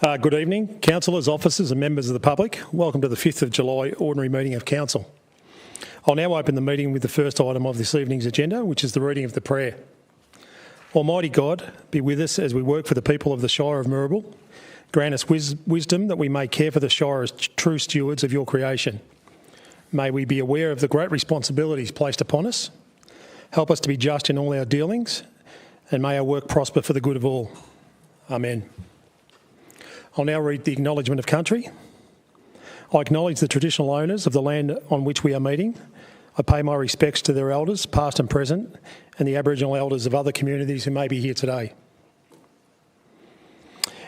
Good evening, councillors, officers and members of the public. Welcome to the 5th of July ordinary meeting of council. I'll now open the meeting with the first item of this evening's agenda, which is the reading of the prayer. Almighty God, be with us as we work for the people of the Shire of Moorabool. Grant us wisdom that we may care for the Shire as true stewards of your creation. May we be aware of the great responsibilities placed upon us. Help us to be just in all our dealings, and may our work prosper for the good of all. Amen. I'll now read the Acknowledgement of Country. I acknowledge the traditional owners of the land on which we are meeting. I pay my respects to their elders, past and present, and the Aboriginal elders of other communities who may be here today.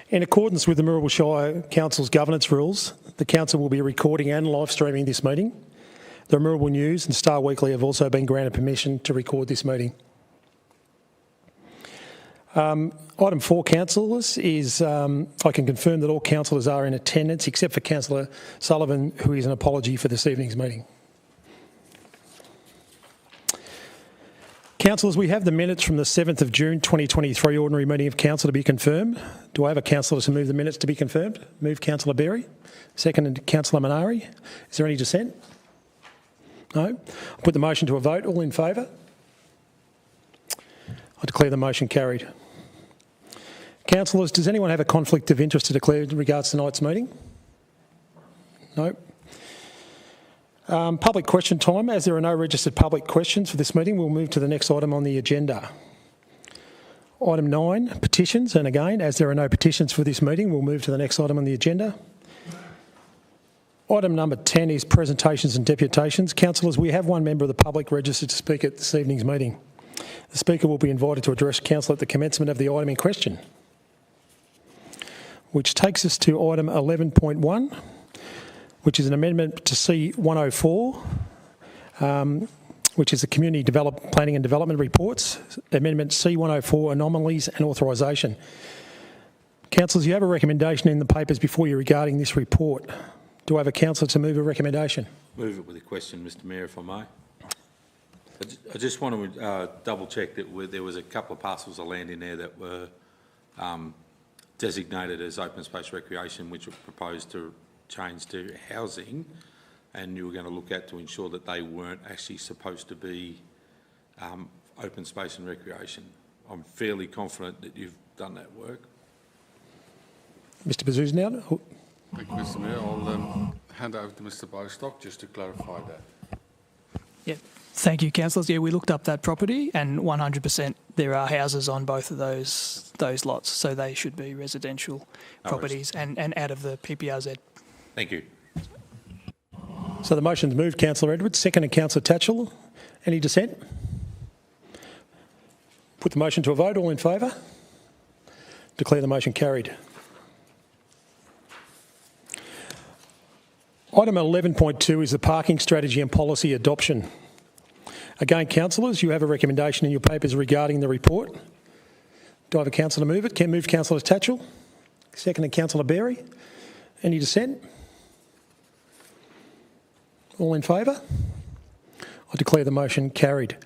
In accordance with the Moorabool Shire Council's governance rules, the Council will be recording and live streaming this meeting. The Moorabool News and Star Weekly have also been granted permission to record this meeting. Item 4, councillors, is I can confirm that all councillors are in attendance except for Councillor Sullivan, who is an apology for this evening's meeting. Councillors, we have the minutes from the 7th of June 2023 ordinary meeting of council to be confirmed. Do I have a councillor to move the minutes to be confirmed? Move Councillor Berry. Second, Councillor Minari. Is there any dissent? No? I'll put the motion to a vote. All in favour? I declare the motion carried. Councillors, does anyone have a conflict of interest to declare in regards to tonight's meeting? No. Public question time. As there are no registered public questions for this meeting, we'll move to the next item on the agenda. Item 9, petitions. And again, as there are no petitions for this meeting, we'll move to the next item on the agenda. Item number 10 is presentations and deputations. Councillors, we have one member of the public registered to speak at this evening's meeting. The Speaker will be invited to address council at the commencement of the item in question, which takes us to item 11.1, which is an amendment to C104, which is the Community Planning and Development Reports, Amendment C104, Anomalies and Authorisation. Councillors, you have a recommendation in the papers before you regarding this report. Do I have a councillor to move a recommendation? Move it with a question, Mr Mayor, if I may. I just want to double check that there was a couple of parcels of land in there that were designated as open space recreation, which were proposed to change to housing, and you were going to look at to ensure that they weren't actually supposed to be open space and recreation. I'm fairly confident that you've done that work. Mr Bazuz now. Thank you, Mr Mayor. I'll hand over to Mr Bostock just to clarify that. Yeah, thank you, councillors. Yeah, we looked up that property, and 100% there are houses on both of those lots, so they should be residential properties and out of the PPRZ. Thank you. So the motion's moved, Councillor Edwards. Seconded, Councillor Tatchell. Any dissent? Put the motion to a vote. All in favour? Declare the motion carried. Item 11.2 is the parking strategy and policy adoption. Again, councillors, you have a recommendation in your papers regarding the report. Do I have a councillor to move it? Can move Councillor Tatchell. Seconded, Councillor Berry. Any dissent? All in favour? I declare the motion carried.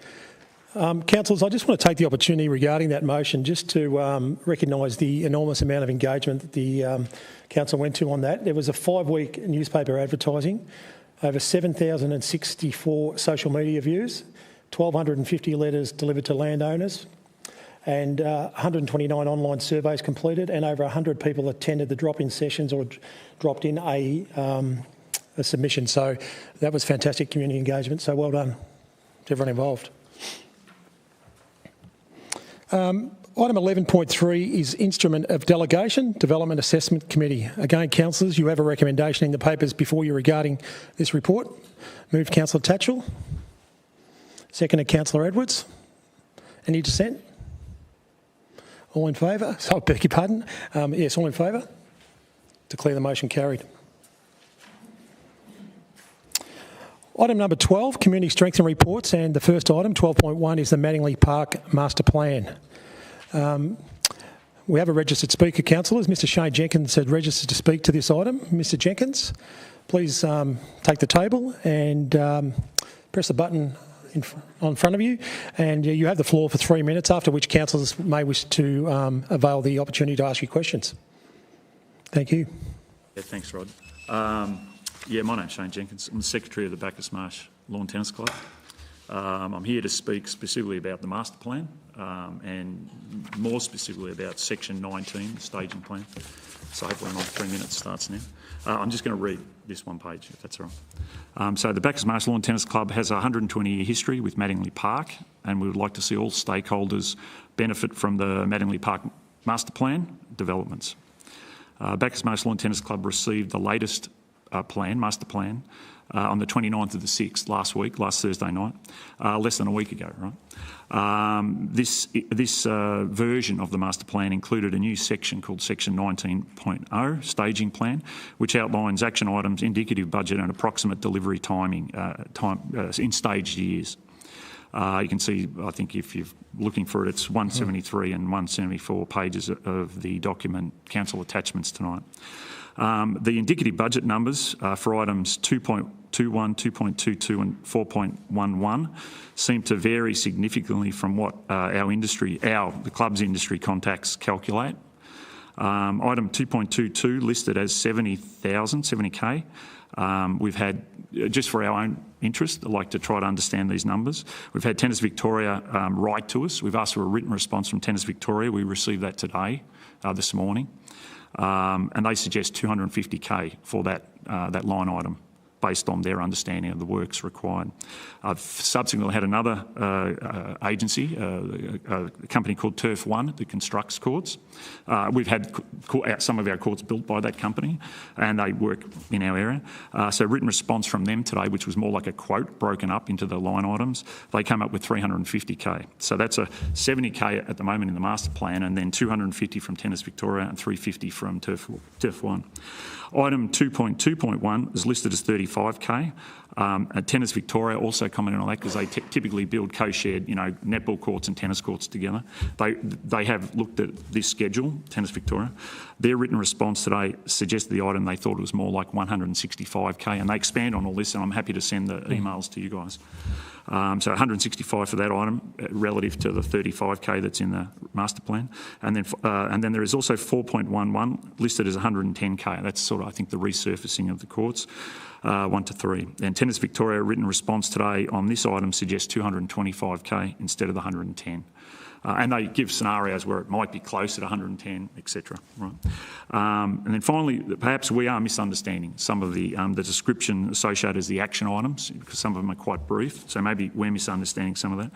Councillors, I just want to take the opportunity regarding that motion just to recognise the enormous amount of engagement that the council went to on that. There was a 5-week newspaper advertising, over 7,064 social media views, 1,250 letters delivered to landowners, and 129 online surveys completed, and over 100 people attended the drop-in sessions or dropped in a submission. So that was fantastic community engagement. So well done to everyone involved. Item 11.3 is Instrument of Delegation, Development Assessment Committee. Again, councillors, you have a recommendation in the papers before you regarding this report. Moved Councillor Tatchell. Seconded Councillor Edwards. Any dissent? All in favour? I beg your pardon. Yes, all in favour? Declare the motion carried. Item number 12, Community Strength and Reports, and the first item, 12.1, is the Manningley Park Master Plan. We have a registered speaker, councillors. Mr Shane Jenkins had registered to speak to this item. Mr Jenkins, please take the table and press the button on front of you, and you have the floor for 3 minutes, after which councillors may wish to avail the opportunity to ask you questions. Thank you. Yeah, thanks, Rod. Yeah, my name's Shane Jenkins. I'm the Secretary of the Bacchus Marsh Lawn Tennis Club. I'm here to speak specifically about the master plan and more specifically about Section 19, the staging plan. So hopefully my 3 minutes starts now. I'm just going to read this one page, if that's all right. So the Bacchus Marsh Lawn Tennis Club has a 120-year history with Mattingley Park, and we would like to see all stakeholders benefit from the Mattingley Park master plan developments. Bacchus Marsh Lawn Tennis Club received the latest master plan, on the 29th of the 6th, last Thursday night, less than a week ago, right? This version of the master plan included a new section called Section 19.0, Staging Plan, which outlines action items, indicative budget and approximate delivery timing in staged years. You can see, I think if you're looking for it, it's 173 and 174 pages of the document, council attachments tonight. The indicative budget numbers for items 2.21, 2.22 and 4.11 seem to vary significantly from what the club's industry contacts calculate. Item 2.22 listed as 70K. We've had, just for our own interest, I'd like to try to understand these numbers. We've had Tennis Victoria write to us. We've asked for a written response from Tennis Victoria. We received that today, this morning. And they suggest 250K for that line item based on their understanding of the works required. I've subsequently had another agency, a company called Turf One that constructs courts. We've had some of our courts built by that company and they work in our area. So written response from them today, which was more like a quote broken up into the line items, they come up with 350K. So that's a 70K at the moment in the master plan, and then 250 from Tennis Victoria and 350 from Turf One. Item 2.2.1 is listed as 35K. Tennis Victoria also commented on that because they typically build co-shared, netball courts and tennis courts together. They have looked at this schedule, Tennis Victoria. Their written response today suggested the item they thought it was more like 165K, and they expand on all this, and I'm happy to send the emails to you guys. So 165 for that item relative to the 35K that's in the master plan. And then there is also 4.11 listed as 110K. That's sort of, I think, the resurfacing of the courts, 1 to 3. And Tennis Victoria written response today on this item suggests 225K instead of the 110. And they give scenarios where it might be closer to 110, etc. Right. And then finally, perhaps we are misunderstanding some of the description associated as the action items, because some of them are quite brief. So maybe we're misunderstanding some of that.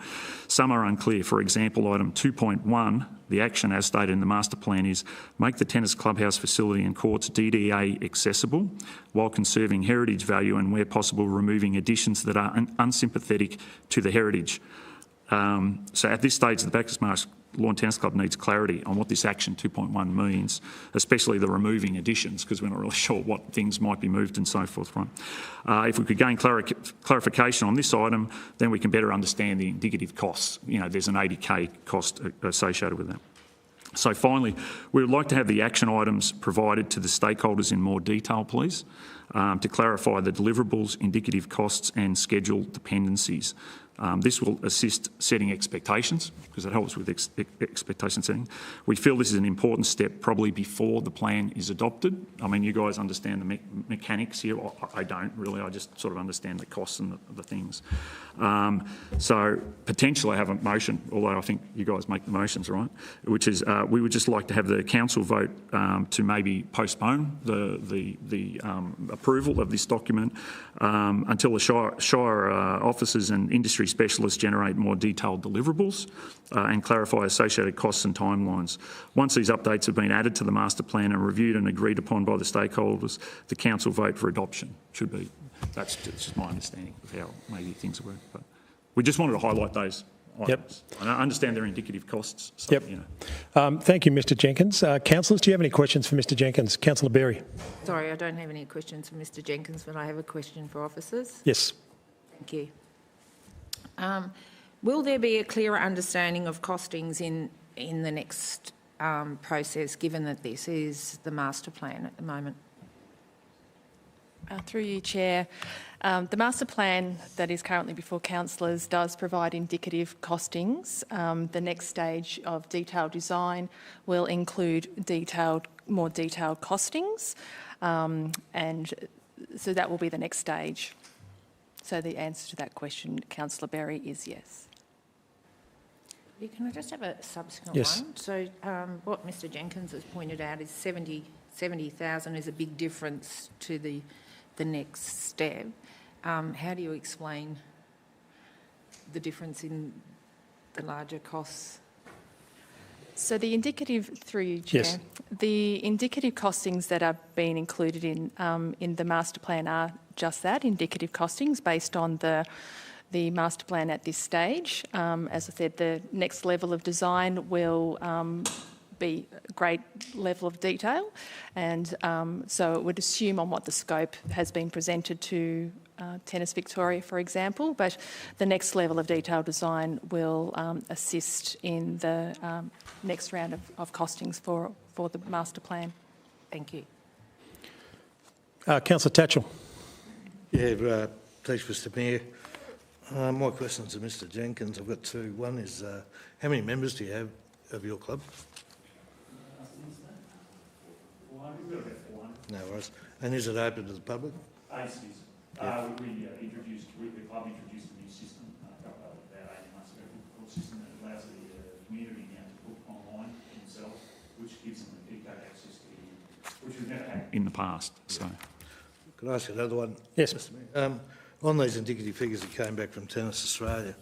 Some are unclear. For example, item 2.1, the action as stated in the master plan is make the tennis clubhouse facility and courts DDA accessible while conserving heritage value and, where possible, removing additions that are unsympathetic to the heritage. So at this stage, the Bacchus Marsh Lawn Tennis Club needs clarity on what this action 2.1 means, especially the removing additions, because we're not really sure what things might be moved and so forth. Right? If we could gain clarification on this item, then we can better understand the indicative costs. There's an 80K cost associated with that. So finally, we would like to have the action items provided to the stakeholders in more detail, please, to clarify the deliverables, indicative costs and schedule dependencies. This will assist setting expectations, because it helps with expectation setting. We feel this is an important step, probably before the plan is adopted. I mean, you guys understand the mechanics here. I don't really. I just sort of understand the costs and the things. So potentially I have a motion, although I think you guys make the motions, right? Which is we would just like to have the council vote to maybe postpone the approval of this document until the Shire officers and industry specialists generate more detailed deliverables and clarify associated costs and timelines. Once these updates have been added to the master plan and reviewed and agreed upon by the stakeholders, the council vote for adoption should be. That's just my understanding of how maybe things work. But we just wanted to highlight those items. Yep. And I understand they're indicative costs. So, yep. Thank you, Mr Jenkins. Councillors, do you have any questions for Mr Jenkins? Councillor Berry. Sorry, I don't have any questions for Mr Jenkins, but I have a question for officers. Yes. Thank you. Will there be a clearer understanding of costings in the next process, given that this is the master plan at the moment? Through you, Chair. The master plan that is currently before councillors does provide indicative costings. The next stage of detailed design will include detailed more detailed costings, and so that will be the next stage. So the answer to that question, Councillor Berry, is yes. Can I just have a subsequent Yes. one? So what Mr Jenkins has pointed out is 70,000 is a big difference to the next step. How do you explain the difference in the larger costs? So the indicative, through you, Chair, Yes. the indicative costings that are being included in the master plan are just that, indicative costings based on the master plan at this stage. As I said, the next level of design will be a great level of detail, and so it would assume on what the scope has been presented to Tennis Victoria, for example, but the next level of detailed design will assist in the next round of costings for the master plan. Thank you. Councillor Tatchell. Yeah, thanks, Mr Mayor. My question to Mr Jenkins, I've got two. One is, how many members do you have of your club? No worries. And is it open to the public? Yes, it is. The club introduced a new system about 18 months ago, a system that allows the community now to book online themselves, which gives them a dictate access to, which we've never had in the past. So, Could I ask you another one? Yes. Mr Mayor? On these indicative figures that came back from Tennis Australia,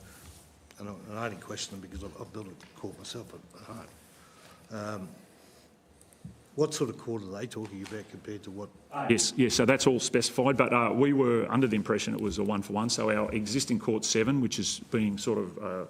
and I only question them because I've built a court myself at home. What sort of court are they talking about compared to what? yes, so that's all specified, but we were under the impression it was a one-for-one. So our existing court 7, which is being sort of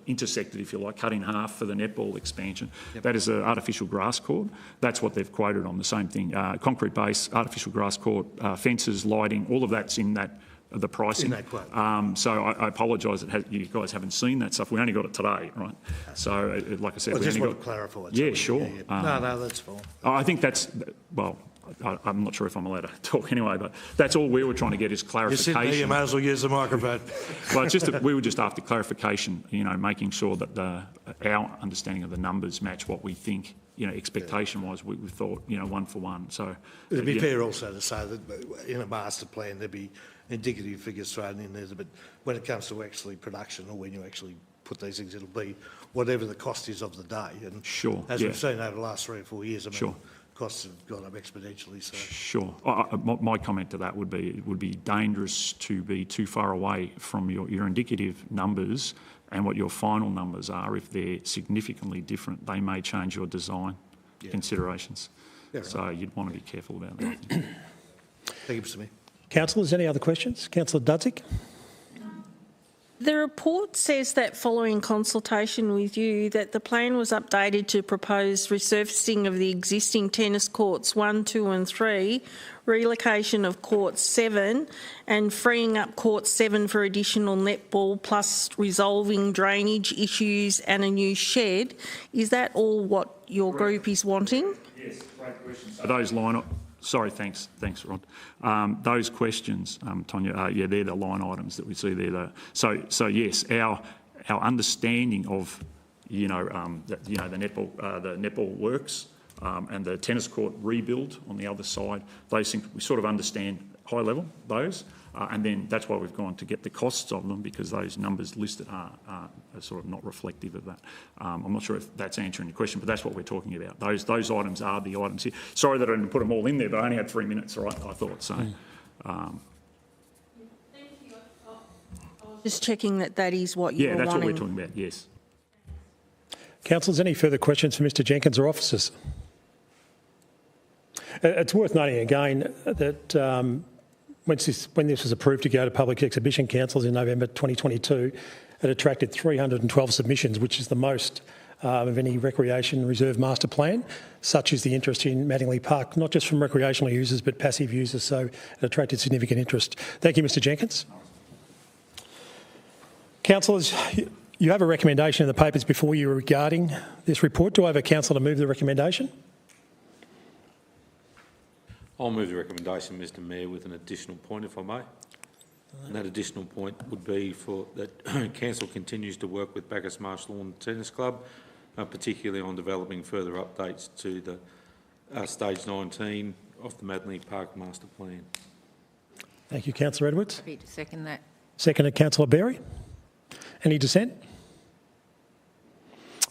intersected, if you like, cut in half for the netball expansion, that is an artificial grass court. That's what they've quoted on the same thing. Concrete base, artificial grass court, fences, lighting, all of that's in that. The pricing. In that quote. So I apologise that you guys haven't seen that stuff. We only got it today, right? So, like I said, I we just only want got. to clarify. Yeah, sure. No, that's fine. I think that's, well, I'm not sure if I'm allowed to talk anyway, but that's all we were trying to get is You're sitting there, you clarification. may as well use the microphone. Well, it's just that we were just after clarification, making sure that our understanding of the numbers match what we think, expectation-wise. We thought, one for one. So It'd be fair also to say that in a master plan there'd be indicative figures thrown in there, but when it comes to actually production or when you actually put these things, it'll be whatever the cost is of the day. And Sure, as yeah. we've seen over the last 3 or 4 years, I mean, Sure. costs have gone up exponentially. So Sure. My comment to that would be it would be dangerous to be too far away from your indicative numbers and what your final numbers are. If they're significantly different, they may change your design considerations. Yeah, right. So you'd want to be careful about that. thank you, Mr Mayor. Councillors, any other questions? Councillor Dudzik. The report says that following consultation with you that the plan was updated to propose resurfacing of the existing tennis courts 1, 2 and 3, relocation of court 7 and freeing up court 7 for additional netball plus resolving drainage issues and a new shed. Is that all what your group is wanting? Yes, great question. So those sorry, thanks, Rod. Those questions, Tonya, they're the line items that we see there. So yes, our understanding of the netball works and the tennis court rebuild on the other side, those things we sort of understand high level those, and then that's why we've gone to get the costs of them because those numbers listed are sort of not reflective of that. I'm not sure if that's answering your question, but that's what we're talking about. Those items are the items here. Sorry that I didn't put them all in there, but I only had 3 minutes, all right, I thought. So, Just checking that is what you're wanting. yeah, that's what we're talking about, yes. Councillors, any further questions for Mr Jenkins or officers? It's worth noting again that when this was approved to go to Public Exhibition Councils in November 2022, it attracted 312 submissions, which is the most of any recreation reserve master plan. Such is the interest in Mattingley Park, not just from recreational users but passive users, so it attracted significant interest. Thank you, Mr Jenkins. Councillors, you have a recommendation in the papers before you regarding this report. Do I have a councillor to move the recommendation? I'll move the recommendation, Mr Mayor, with an additional point, if I may. And that additional point would be that Council continues to work with Bacchus Marsh Lawn Tennis Club, particularly on developing further updates to the stage 19 of the Madley Park Master Plan. Thank you, Councillor Edwards. Happy to second that. Seconded, Councillor Berry. Any dissent?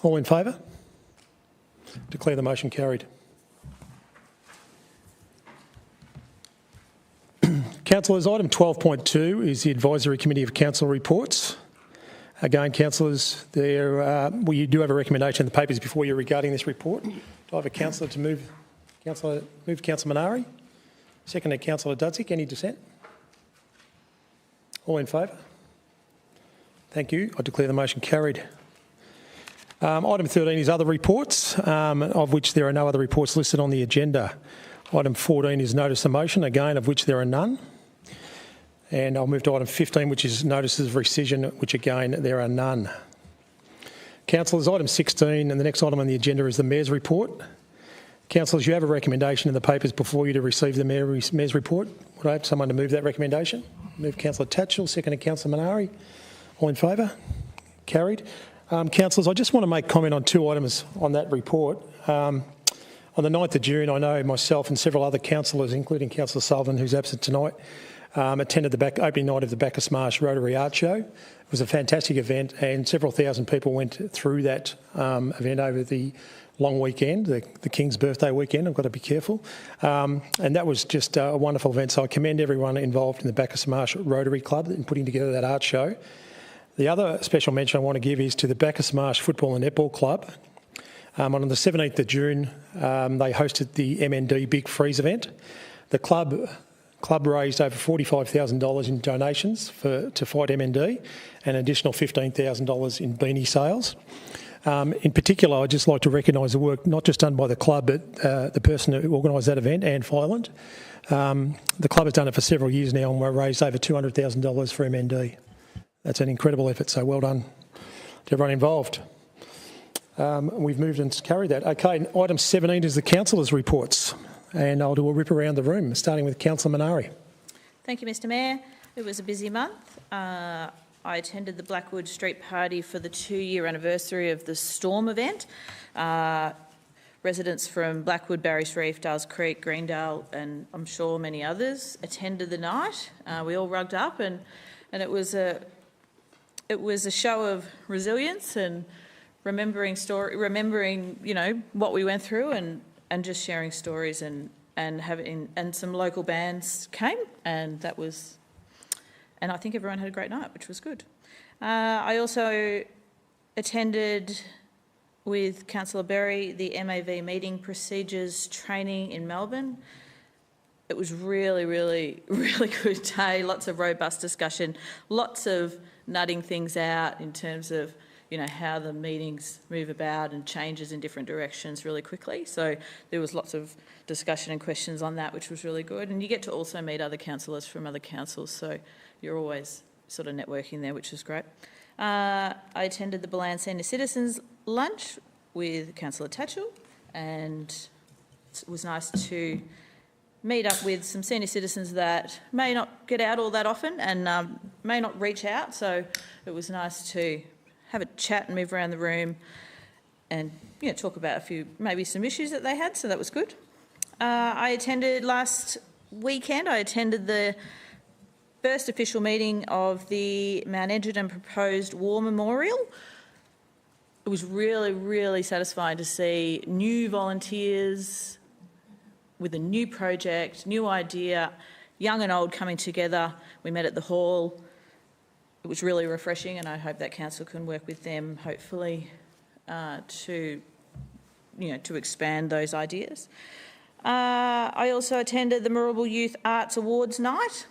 All in favour? Declare the motion carried. Councillors, item 12.2 is the Advisory Committee of Council reports. Again, councillors, you do have a recommendation in the papers before you regarding this report. Do I have a councillor to move? Councillor Minari. Seconded, Councillor Dudzik. Any dissent? All in favour? Thank you. I declare the motion carried. Item 13 is other reports, of which there are no other reports listed on the agenda. Item 14 is notice of motion, again, of which there are none. And I'll move to item 15, which is notices of rescission, which again, there are none. Councillors, item 16, and the next item on the agenda is the Mayor's report. Councillors, you have a recommendation in the papers before you to receive the Mayor's report. Would I have someone to move that recommendation? Move Councillor Tatchell, seconded Councillor Minari. All in favour? Carried. Councillors, I just want to make comment on two items on that report. On the 9th of June, I know myself and several other councillors, including Councillor Sullivan, who's absent tonight, attended the opening night of the Bacchus Marsh Rotary Art Show. It was a fantastic event, and several thousand people went through that event over the long weekend, the King's birthday weekend. I've got to be careful. And that was just a wonderful event. So I commend everyone involved in the Bacchus Marsh Rotary Club in putting together that art show. The other special mention I want to give is to the Bacchus Marsh Football and Netball Club. On the 17th of June, they hosted the MND Big Freeze event. The club raised over $45,000 in donations to fight MND and an additional $15,000 in beanie sales. In particular, I'd just like to recognise the work not just done by the club, but the person who organised that event, Anne Filand. The club has done it for several years now and we've raised over $200,000 for MND. That's an incredible effort, so well done to everyone involved. We've moved and carried that. Okay, item 17 is the councillors' reports, and I'll do a rip around the room, starting with Councillor Minari. Thank you, Mr Mayor. It was a busy month. I attended the Blackwood Street Party for the 2-year anniversary of the Storm event. Residents from Blackwood, Barry's Reef, Dales Creek, Greendale, and I'm sure many others attended the night. We all rugged up, and it was a show of resilience and remembering what we went through and just sharing stories and some local bands came, and I think everyone had a great night, which was good. I also attended with Councillor Berry the MAV meeting procedures training in Melbourne. It was really, really, really good day. Lots of robust discussion, lots of nutting things out in terms of how the meetings move about and changes in different directions really quickly. So there was lots of discussion and questions on that, which was really good. And you get to also meet other councillors from other councils, so you're always sort of networking there, which is great. I attended the Ballan Senior Citizens lunch with Councillor Tatchell, and it was nice to meet up with some senior citizens that may not get out all that often and may not reach out, so it was nice to have a chat and move around the room and talk about maybe some issues that they had, so that was good. Last weekend, I attended the first official meeting of the Mount Edgerton proposed war memorial. It was really, really satisfying to see new volunteers with a new project, new idea, young and old coming together. We met at the hall. It was really refreshing, and I hope that council can work with them, hopefully, to expand those ideas. I also attended the Moorabool Youth Arts Awards night.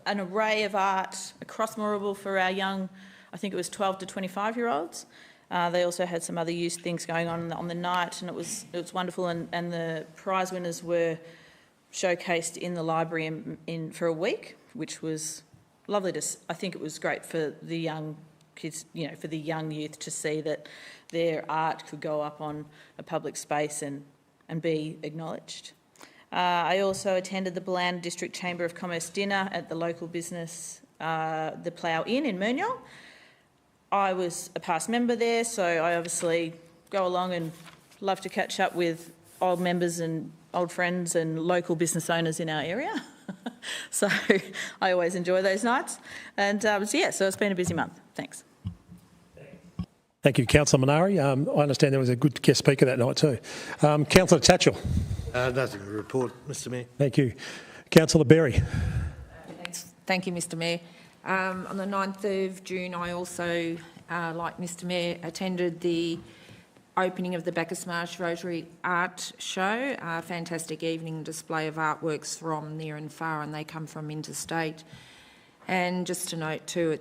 An array of art across Moorabool for our young, I think it was 12 to 25-year-olds. They also had some other youth things going on the night, and it was wonderful. And the prize winners were showcased in the library for a week, which was lovely. I think it was great for the young kids, for the young youth to see that their art could go up on a public space and be acknowledged. I also attended the Ballan District Chamber of Commerce dinner at the local business, the Plough Inn in Murnyoll. I was a past member there, so I obviously go along and love to catch up with old members and old friends and local business owners in our area. So I always enjoy those nights. And so it's been a busy month. Thanks. Thank you, Councillor Minari. I understand there was a good guest speaker that night too. Councillor Tatchell. Nothing to report, Mr Mayor. Thank you. Councillor Berry. Thank you, Mr Mayor. On the 9th of June, I also, like Mr Mayor, attended the opening of the Bacchus Marsh Rotary Art Show, a fantastic evening display of artworks from near and far, and they come from interstate. And just to note too,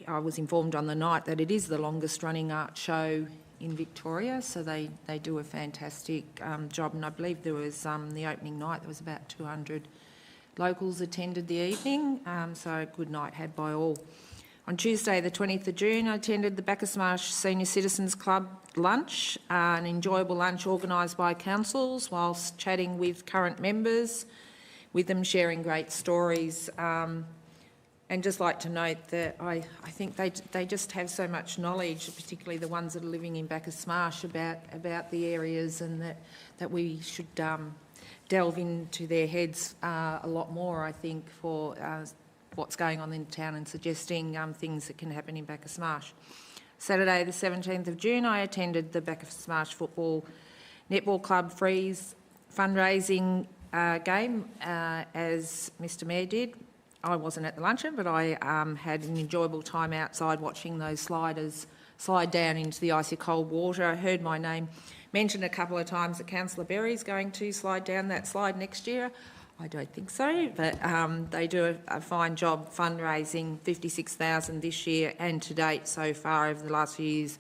I was informed on the night that it is the longest running art show in Victoria, so they do a fantastic job, and I believe there was the opening night, there was about 200 locals attended the evening, so a good night had by all. On Tuesday the 20th of June, I attended the Bacchus Marsh Senior Citizens Club lunch, an enjoyable lunch organised by councils whilst chatting with current members, with them sharing great stories. And just like to note that I think they just have so much knowledge, particularly the ones that are living in Bacchus Marsh, about the areas, and that we should delve into their heads a lot more, I think, for what's going on in town and suggesting things that can happen in Bacchus Marsh. Saturday the 17th of June, I attended the Bacchus Marsh Football Netball Club Freeze fundraising game, as Mr Mayor did. I wasn't at the luncheon, but I had an enjoyable time outside watching those sliders slide down into the icy cold water. I heard my name mentioned a couple of times that Councillor Berry's going to slide down that slide next year. I don't think so, but they do a fine job fundraising. 56,000 this year, and to date so far over the last few years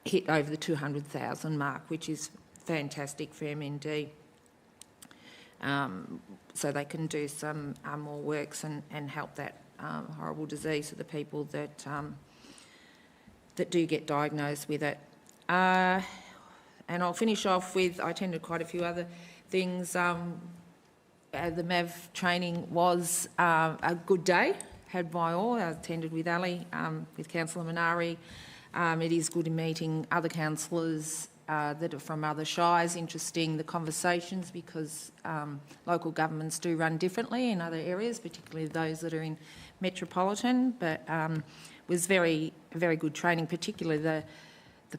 hit over the 200,000 mark, which is fantastic for MND. So they can do some more works and help that horrible disease for the people that do get diagnosed with it. And I'll finish off with, I attended quite a few other things. The MAV training was a good day, had by all. I attended with Ali, with Councillor Minari. It is good in meeting other councillors that are from other shires, interesting the conversations, because local governments do run differently in other areas, particularly those that are in metropolitan, but was very good training, particularly the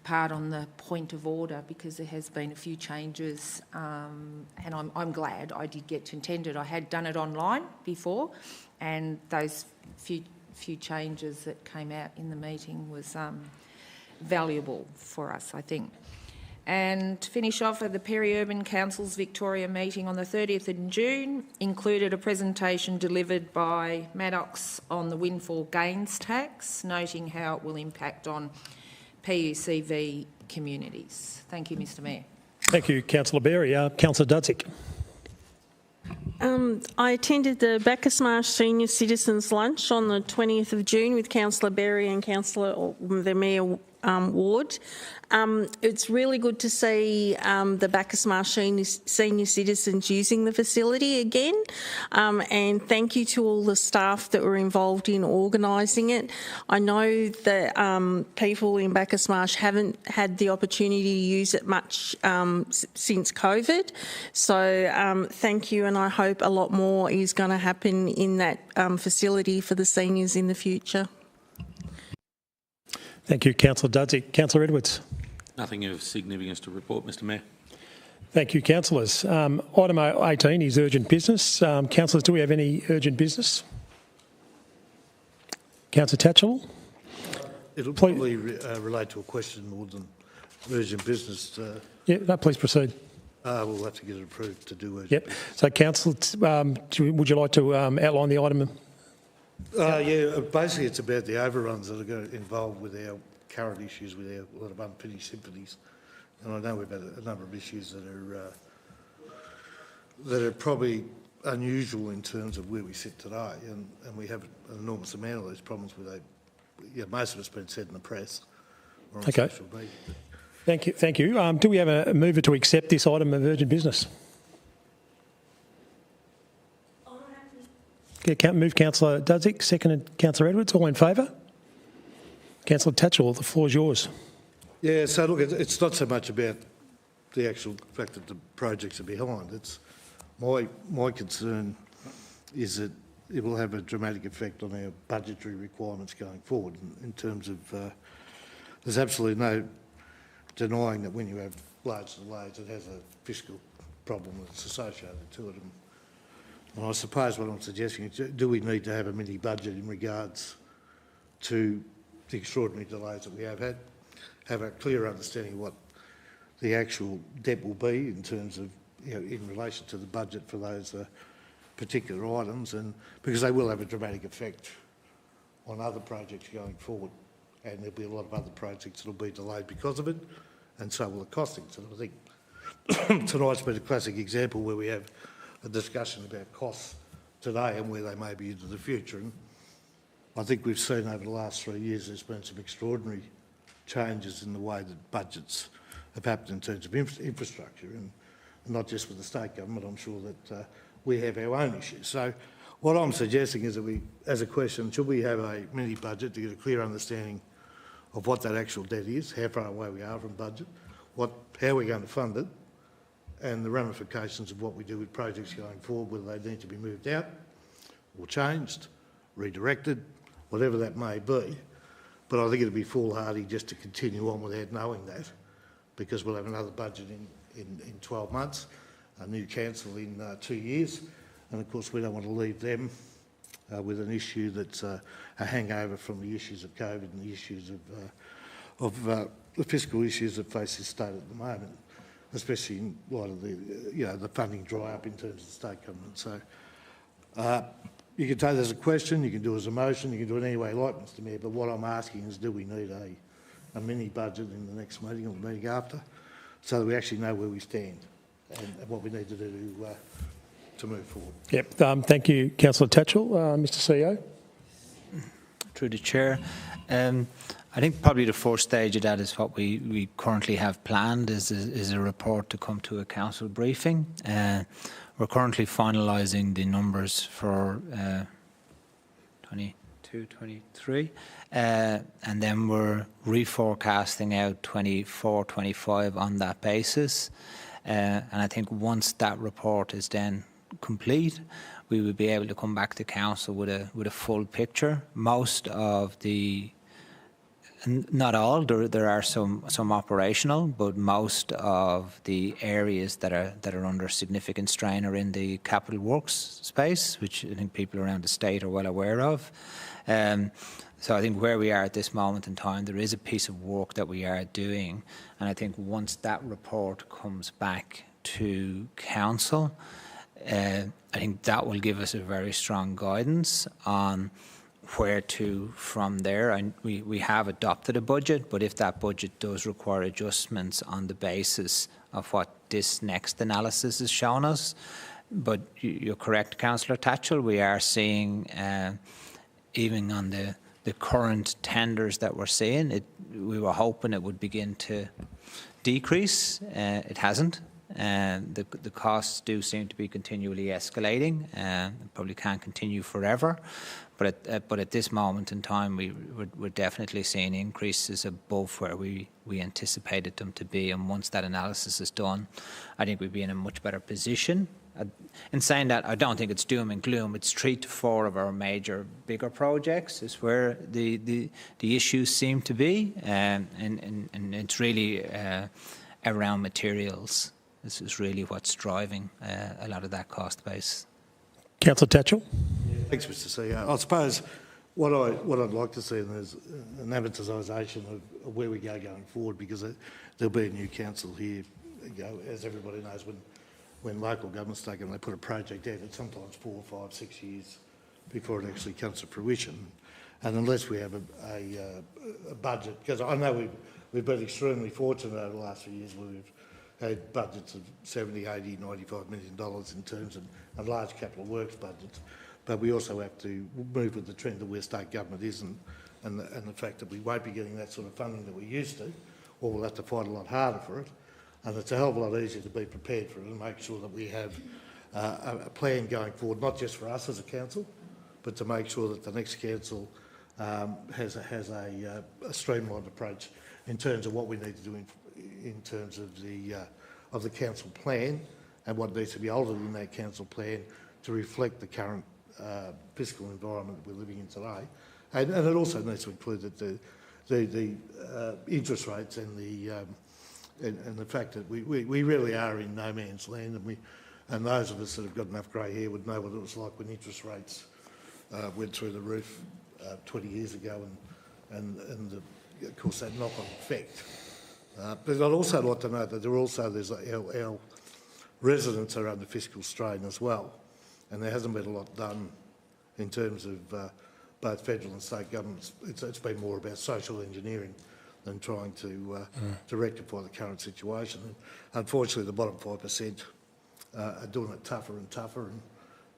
part on the point of order, because there has been a few changes, and I'm glad I did get to attend it. I had done it online before, and those few changes that came out in the meeting was valuable for us, I think. And to finish off, at the Peri-Urban Council's Victoria meeting on the 30th of June included a presentation delivered by Maddox on the windfall gains tax, noting how it will impact on PUCV communities. Thank you, Mr Mayor. Thank you, Councillor Berry. Councillor Dudzik. I attended the Bacchus Marsh Senior Citizens Lunch on the 20th of June with Councillor Berry and the Mayor Ward. It's really good to see the Bacchus Marsh senior citizens using the facility again, and thank you to all the staff that were involved in organising it. I know that people in Bacchus Marsh haven't had the opportunity to use it much since COVID, so thank you, and I hope a lot more is going to happen in that facility for the seniors in the future. Thank you, Councillor Dudzik. Councillor Edwards. Nothing of significance to report, Mr Mayor. Thank you, councillors. Item 18 is urgent business. Councillors, do we have any urgent business? Councillor Tatchell? It'll probably relate to a question more than urgent business. Please proceed. We'll have to get it approved to do urgent business. So, Councillor, would you like to outline the item? Basically it's about the overruns that are involved with our current issues with a lot of unfinished symphonies, and I know we've had a number of issues that are probably unusual in terms of where we sit today, and we have an enormous amount of those problems with most of it's been said in the press or on social media. Thank you. Do we have a mover to accept this item of urgent business? Move Councillor Dudzik, seconded Councillor Edwards. All in favour? Councillor Tatchell, the floor is yours. Yeah, so look, it's not so much about the actual fact that the projects are behind. It's my concern is that it will have a dramatic effect on our budgetary requirements going forward in terms of there's absolutely no denying that when you have large delays it has a fiscal problem that's associated to it. And I suppose what I'm suggesting is, do we need to have a mini budget in regards to the extraordinary delays that we have had, have a clear understanding of what the actual debt will be in terms of, in relation to the budget for those particular items, and because they will have a dramatic effect on other projects going forward, and there'll be a lot of other projects that'll be delayed because of it, and so will the costings. And I think tonight's been a classic example where we have a discussion about costs today and where they may be into the future. And I think we've seen over the last 3 years there's been some extraordinary changes in the way that budgets have happened in terms of infrastructure, and not just with the state government. I'm sure that we have our own issues. So what I'm suggesting is that we, as a question, should we have a mini budget to get a clear understanding of what that actual debt is, how far away we are from budget, how we're going to fund it, and the ramifications of what we do with projects going forward, whether they need to be moved out or changed, redirected, whatever that may be. But I think it'd be foolhardy just to continue on without knowing that, because we'll have another budget in 12 months, a new council in 2 years, and of course we don't want to leave them with an issue that's a hangover from the issues of COVID and the issues of the fiscal issues that face this state at the moment, especially in light of the funding dry up in terms of the state government. So you can take it as a question, you can do it as a motion, you can do it any way you like, Mr Mayor, but what I'm asking is, do we need a mini budget in the next meeting or the meeting after, so that we actually know where we stand and what we need to do to move forward? Yep. Thank you, Councillor Tatchell. Mr CEO. Through the chair. I think probably the first stage of that is what we currently have planned is a report to come to a council briefing. We're currently finalising the numbers for 22, 23, and then we're reforecasting out 24, 25 on that basis. And I think once that report is then complete, we would be able to come back to council with a full picture. Most of the, not all, there are some operational, but most of the areas that are under significant strain are in the capital works space, which I think people around the state are well aware of. So I think where we are at this moment in time, there is a piece of work that we are doing, and I think once that report comes back to council, I think that will give us a very strong guidance on where to from there. And we have adopted a budget, but if that budget does require adjustments on the basis of what this next analysis has shown us. But you're correct, Councillor Tatchell, we are seeing, even on the current tenders that we're seeing, we were hoping it would begin to decrease. It hasn't. The costs do seem to be continually escalating. It probably can't continue forever, but at this moment in time, we're definitely seeing increases above where we anticipated them to be. And once that analysis is done, I think we'd be in a much better position. In saying that, I don't think it's doom and gloom. It's 3 to 4 of our bigger projects is where the issues seem to be, and it's really around materials. This is really what's driving a lot of that cost base. Councillor Tatchell. Thanks, Mr CEO. I suppose what I'd like to see is an advertisation of where we go going forward, because there'll be a new council here. As everybody knows, when local governments take them, they put a project out. It's sometimes 4, 5, 6 years before it actually comes to fruition. And unless we have a budget, because I know we've been extremely fortunate over the last few years where we've had budgets of $70, $80, $95 million in terms of large capital works budgets. But we also have to move with the trend of where state government is, and the fact that we won't be getting that sort of funding that we used to, or we'll have to fight a lot harder for it. And it's a hell of a lot easier to be prepared for it and make sure that we have a plan going forward, not just for us as a council, but to make sure that the next council has a streamlined approach in terms of what we need to do in terms of the of the council plan and what needs to be altered in that council plan to reflect the current fiscal environment we're living in today. And it also needs to include that the interest rates and the fact that we really are in no man's land, and those of us that have got enough grey hair would know what it was like when interest rates went through the roof 20 years ago, and of course that knock-on effect. But I'd also like to note that there's our residents are under fiscal strain as well, and there hasn't been a lot done in terms of both federal and state governments. It's been more about social engineering than trying to rectify the current situation. And unfortunately, the bottom 5% are doing it tougher and tougher.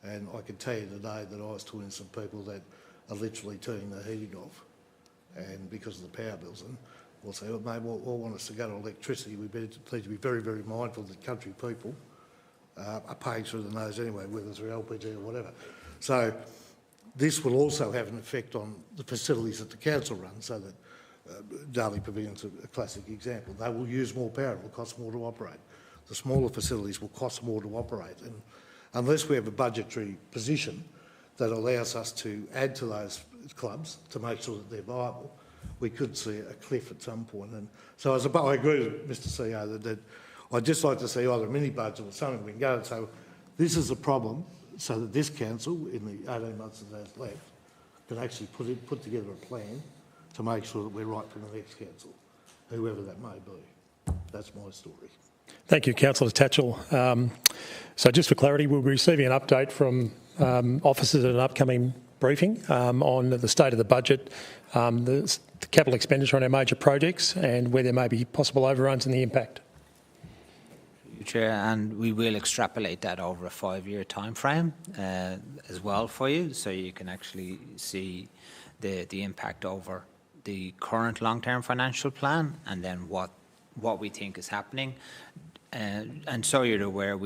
And I can tell you today that I was talking to some people that are literally turning their heating off, and because of the power bills. And we'll say, well, mate, all want us to go to electricity. We need to be very, very mindful that country people are paying through the nose anyway, whether through LPG or whatever. So this will also have an effect on the facilities that the council runs, so that Darley Pavilion's a classic example. They will use more power, it will cost more to operate. The smaller facilities will cost more to operate, and unless we have a budgetary position that allows us to add to those clubs to make sure that they're viable, we could see a cliff at some point. And so I agree with Mr CEO that I'd just like to see either a mini budget or something we can go and say, this is a problem, so that this council, in the 18 months that has left, can actually put together a plan to make sure that we're right for the next council, whoever that may be. That's my story. Thank you, Councillor Tatchell. So just for clarity, we'll be receiving an update from officers at an upcoming briefing on the state of the budget, the capital expenditure on our major projects, and where there may be possible overruns and the impact. Chair, and we will extrapolate that over a 5-year time frame as well for you, so you can actually see the impact over the current long-term financial plan, and then what we think is happening. And so you're aware,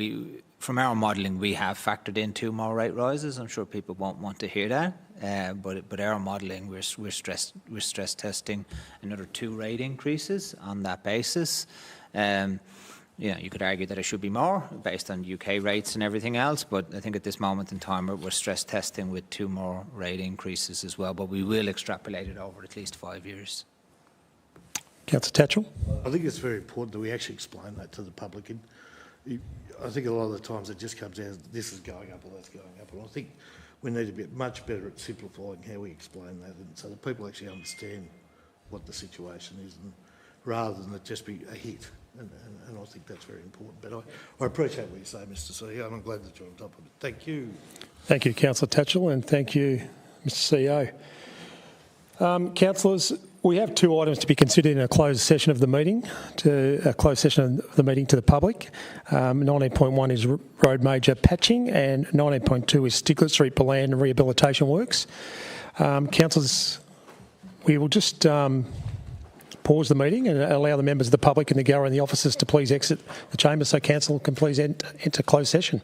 from our modelling, we have factored in 2 more rate rises. I'm sure people won't want to hear that, but our modelling, we're stress testing another 2 rate increases on that basis. You could argue that it should be more based on UK rates and everything else, but I think at this moment in time we're stress testing with 2 more rate increases as well, but we will extrapolate it over at least 5 years. Councillor Tatchell. I think it's very important that we actually explain that to the public. And I think a lot of the times it just comes out, this is going up or that's going up, and I think we need to be much better at simplifying how we explain that, and so that people actually understand what the situation is, and rather than it just be a hit. And I think that's very important. But I appreciate what you say, Mr CEO, and I'm glad that you're on top of it. Thank you. Thank you, Councillor Tatchell, and thank you, Mr CEO. Councillors, we have 2 items to be considered in a closed session of the meeting, to the public. 19.1 is road major patching, and 19.2 is Stigler Street Beland and rehabilitation works. Councillors, we will just pause the meeting and allow the members of the public in the gallery and the officers to please exit the chamber, so council can please enter closed session.